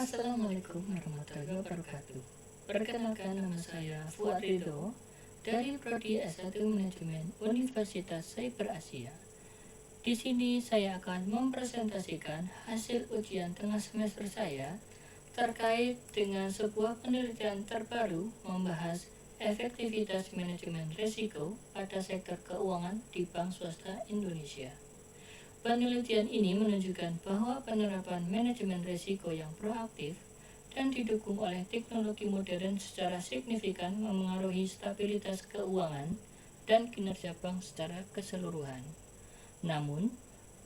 Assalamualaikum warahmatullahi wabarakatuh. Perkenalkan, nama saya Fuad Ridho dari Prodi S1 Manajemen Universitas Cyber Asia. Di sini saya akan mempresentasikan hasil ujian tengah semester saya terkait dengan sebuah penelitian terbaru membahas efektivitas manajemen risiko pada sektor keuangan di bank swasta Indonesia. Penelitian ini menunjukkan bahwa penerapan manajemen risiko yang proaktif dan didukung oleh teknologi modern secara signifikan memengaruhi stabilitas keuangan dan kinerja bank secara keseluruhan. Namun,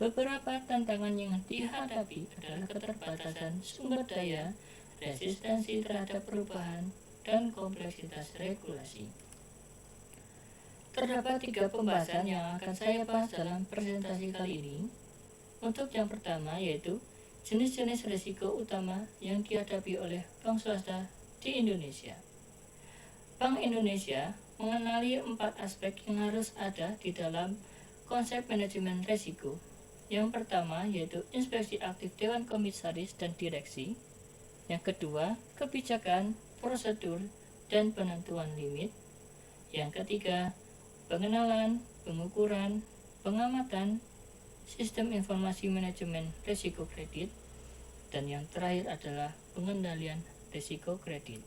beberapa tantangan yang dihadapi adalah keterbatasan sumber daya, resistensi terhadap perubahan, dan kompleksitas regulasi. Terdapat 3 pembahasan yang akan saya bahas dalam presentasi kali ini. Untuk yang pertama yaitu jenis-jenis risiko utama yang dihadapi oleh bank swasta di Indonesia. Bank Indonesia mengenali 4 aspek yang harus ada di dalam konsep manajemen risiko. Yang pertama yaitu inspeksi aktif Dewan Komisaris dan Direksi. Yang kedua, kebijakan, prosedur, dan penentuan limit. Yang ketiga, pengenalan, pengukuran, pengamatan, sistem informasi manajemen risiko kredit, dan yang terakhir adalah pengendalian risiko kredit.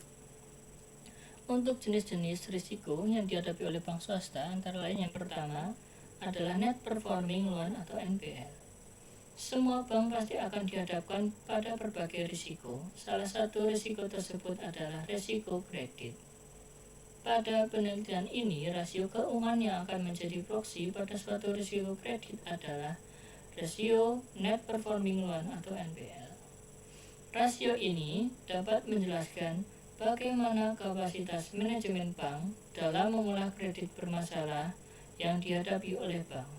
Untuk jenis-jenis risiko yang dihadapi oleh bank swasta antara lain yang pertama adalah net performing loan atau NPL. Semua bank pasti akan dihadapkan pada berbagai risiko. Salah satu risiko tersebut adalah risiko kredit. Pada penelitian ini, rasio keuangan yang akan menjadi proksi pada suatu risiko kredit adalah rasio net performing loan atau NPL. Rasio ini dapat menjelaskan bagaimana kapasitas manajemen bank dalam mengolah kredit bermasalah yang dihadapi oleh bank.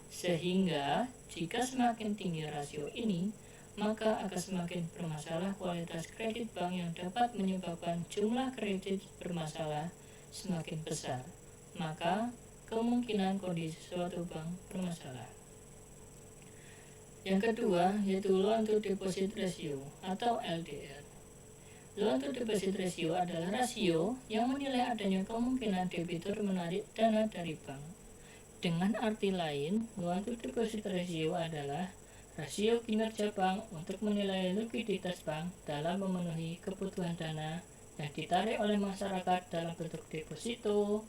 Sehingga, jika semakin tinggi rasio ini, maka akan semakin bermasalah kualitas kredit bank yang dapat menyebabkan jumlah kredit bermasalah semakin besar. Maka kemungkinan kondisi suatu bank bermasalah. Yang kedua yaitu loan to deposit ratio atau LDR. Loan to deposit ratio adalah rasio yang menilai adanya kemungkinan debitur menarik dana dari bank. Dengan arti lain, loan to deposit ratio adalah rasio kinerja bank untuk menilai likuiditas bank dalam memenuhi kebutuhan dana yang ditarik oleh masyarakat dalam bentuk deposito,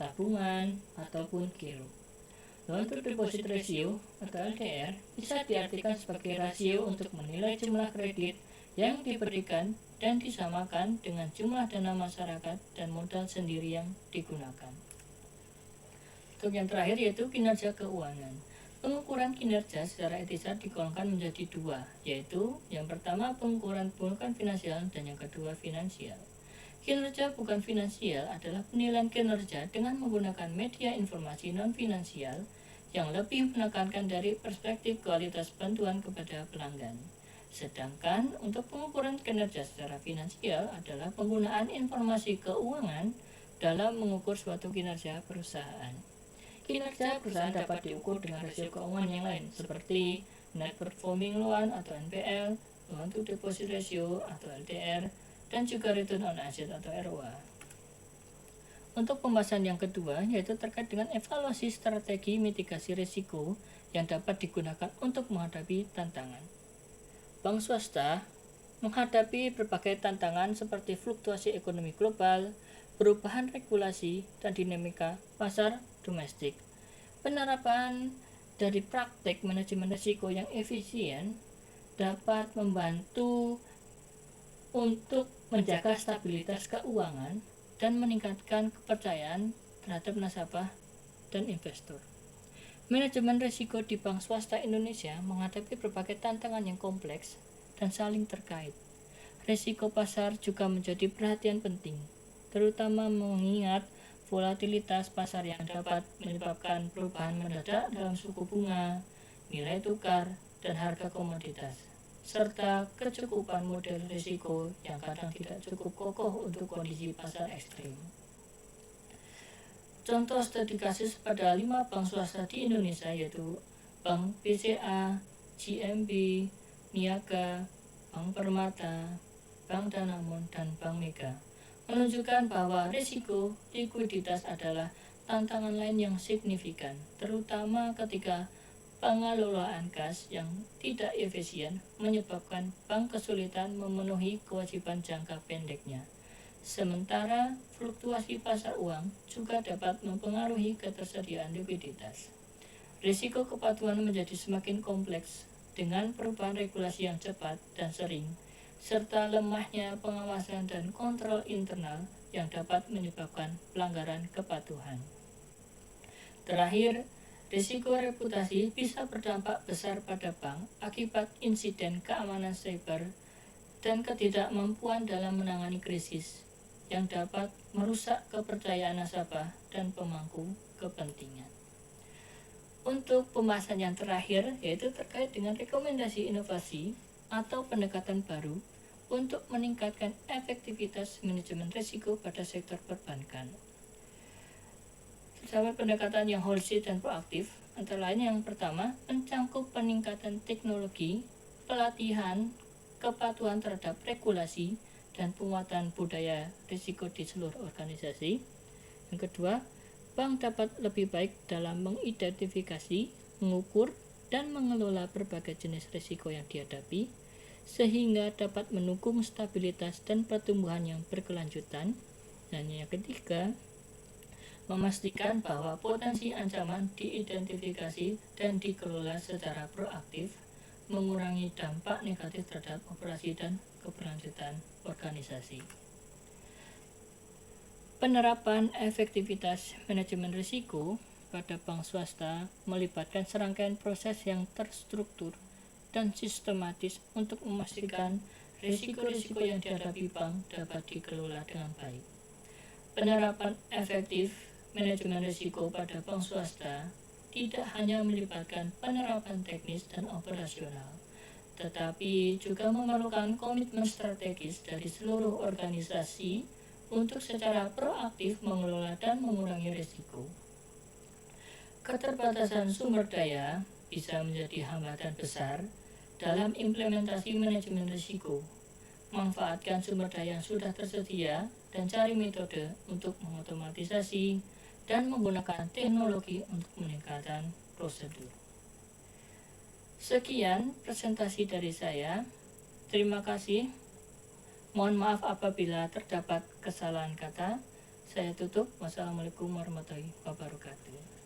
tabungan, ataupun giro. Loan to deposit ratio atau LDR bisa diartikan sebagai rasio untuk menilai jumlah kredit yang diberikan dan disamakan dengan jumlah dana masyarakat dan modal sendiri yang digunakan. Untuk yang terakhir yaitu kinerja keuangan. Pengukuran kinerja secara etisar digolongkan menjadi 2, yaitu yang pertama pengukuran bukan finansial dan yang kedua finansial. Kinerja bukan finansial adalah penilaian kinerja dengan menggunakan media informasi non-finansial yang lebih menekankan dari perspektif kualitas bantuan kepada pelanggan. Sedangkan untuk pengukuran kinerja secara finansial adalah penggunaan informasi keuangan dalam mengukur suatu kinerja perusahaan. Kinerja perusahaan dapat diukur dengan rasio keuangan yang lain seperti net performing loan atau NPL, loan to deposit ratio atau LDR, dan juga return on asset atau ROA. Untuk pembahasan yang kedua yaitu terkait dengan evaluasi strategi mitigasi risiko yang dapat digunakan untuk menghadapi tantangan. Bank swasta menghadapi berbagai tantangan seperti fluktuasi ekonomi global, perubahan regulasi, dan dinamika pasar domestik. Penerapan dari praktek manajemen risiko yang efisien dapat membantu untuk menjaga stabilitas keuangan dan meningkatkan kepercayaan terhadap nasabah dan investor. Manajemen risiko di bank swasta Indonesia menghadapi berbagai tantangan yang kompleks dan saling terkait. Risiko pasar juga menjadi perhatian penting, terutama mengingat volatilitas pasar yang dapat menyebabkan perubahan mendadak dalam suku bunga, nilai tukar, dan harga komoditas, serta kecukupan model risiko yang kadang tidak cukup kokoh untuk kondisi pasar ekstrim. Contoh studi kasus pada 5 bank swasta di Indonesia yaitu Bank BCA, GMB, Niaga, Bank Permata, Bank Danamon, dan Bank Mega, menunjukkan bahwa risiko likuiditas adalah tantangan lain yang signifikan, terutama ketika pengelolaan kas yang tidak efisien menyebabkan bank kesulitan memenuhi kewajiban jangka pendeknya. Sementara fluktuasi pasar uang juga dapat mempengaruhi ketersediaan likuiditas. Risiko kepatuhan menjadi semakin kompleks dengan perubahan regulasi yang cepat dan sering, serta lemahnya pengawasan dan kontrol internal yang dapat menyebabkan pelanggaran kepatuhan. Terakhir, risiko reputasi bisa berdampak besar pada bank akibat insiden keamanan cyber dan ketidakmampuan dalam menangani krisis yang dapat merusak kepercayaan nasabah dan pemangku kepentingan. Untuk pembahasan yang terakhir, yaitu terkait dengan rekomendasi inovasi atau pendekatan baru untuk meningkatkan efektivitas manajemen risiko pada sektor perbankan. Terdapat pendekatan yang holistik dan proaktif, antara lain yang pertama, mencangkup peningkatan teknologi, pelatihan, kepatuhan terhadap regulasi, dan penguatan budaya risiko di seluruh organisasi. Yang kedua, bank dapat lebih baik dalam mengidentifikasi, mengukur, dan mengelola berbagai jenis risiko yang dihadapi, sehingga dapat mendukung stabilitas dan pertumbuhan yang berkelanjutan. Dan yang ketiga, memastikan bahwa potensi ancaman diidentifikasi dan dikelola secara proaktif, mengurangi dampak negatif terhadap operasi dan keberlanjutan organisasi. Penerapan efektivitas manajemen risiko pada bank swasta melibatkan serangkaian proses yang terstruktur dan sistematis untuk memastikan risiko-risiko yang dihadapi bank dapat dikelola dengan baik. Penerapan efektif manajemen risiko pada bank swasta tidak hanya melibatkan penerapan teknis dan operasional, tetapi juga memerlukan komitmen strategis dari seluruh organisasi untuk secara proaktif mengelola dan mengurangi risiko. Keterbatasan sumber daya bisa menjadi hambatan besar dalam implementasi manajemen risiko. Manfaatkan sumber daya yang sudah tersedia dan cari metode untuk mengotomatisasi dan menggunakan teknologi untuk meningkatkan prosedur. Sekian presentasi dari saya. Terima kasih. Mohon maaf apabila terdapat kesalahan kata. Saya tutup. Wassalamualaikum warahmatullahi wabarakatuh.